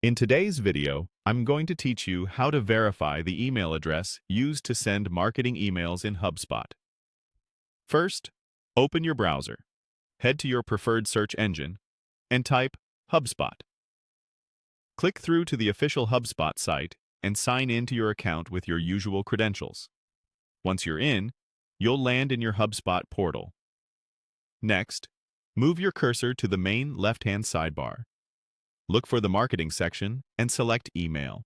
In today's video, I'm going to teach you how to verify the email address used to send marketing emails in HubSpot. First, open your browser, head to your preferred search engine, and type HubSpot. Click through to the official HubSpot site and sign in to your account with your usual credentials. Once you're in, you'll land in your HubSpot portal. Next, move your cursor to the main left-hand sidebar. Look for the Marketing section and select Email.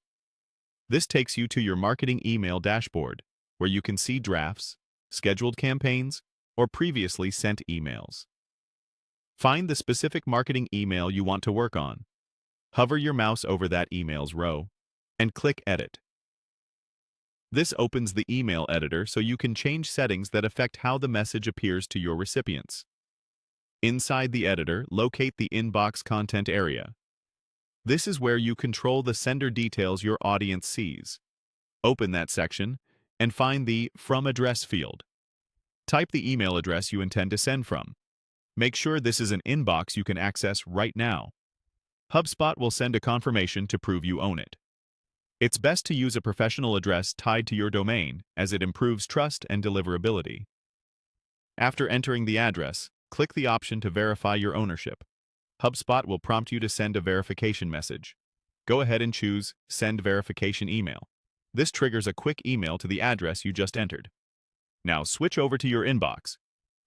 This takes you to your marketing email dashboard, where you can see drafts, scheduled campaigns, or previously sent emails. Find the specific marketing email you want to work on. Hover your mouse over that email's row and click Edit. This opens the email editor so you can change settings that affect how the message appears to your recipients. Inside the editor, locate the Inbox content area. This is where you control the sender details your audience sees. Open that section and find the From Address field. Type the email address you intend to send from. Make sure this is an inbox you can access right now. HubSpot will send a confirmation to prove you own it. It's best to use a professional address tied to your domain, as it improves trust and deliverability. After entering the address, click the option to verify your ownership. HubSpot will prompt you to send a verification message. Go ahead and choose Send Verification Email. This triggers a quick email to the address you just entered. Now switch over to your inbox.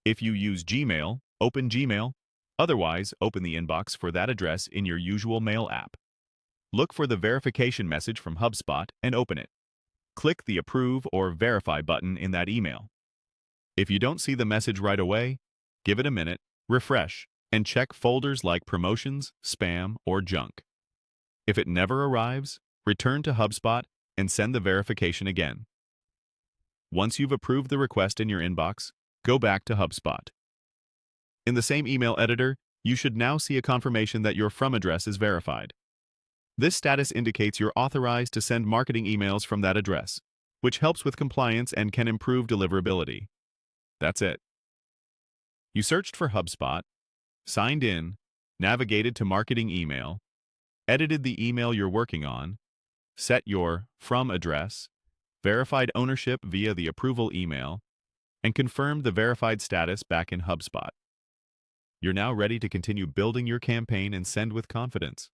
If you use Gmail, open Gmail. Otherwise, open the inbox for that address in your usual mail app. Look for the verification message from HubSpot and open it. Click the Approve or Verify button in that email. If you don't see the message right away, give it a minute, refresh, and check folders like Promotions, Spam, or Junk. If it never arrives, return to HubSpot and send the verification again. Once you've approved the request in your inbox, go back to HubSpot. In the same email editor, you should now see a confirmation that your From address is verified. This status indicates you're authorized to send marketing emails from that address, which helps with compliance and can improve deliverability. That's it. You searched for HubSpot, signed in, navigated to marketing email, edited the email you're working on, set your From address, verified ownership via the approval email, and confirmed the verified status back in HubSpot. You're now ready to continue building your campaign and send with confidence.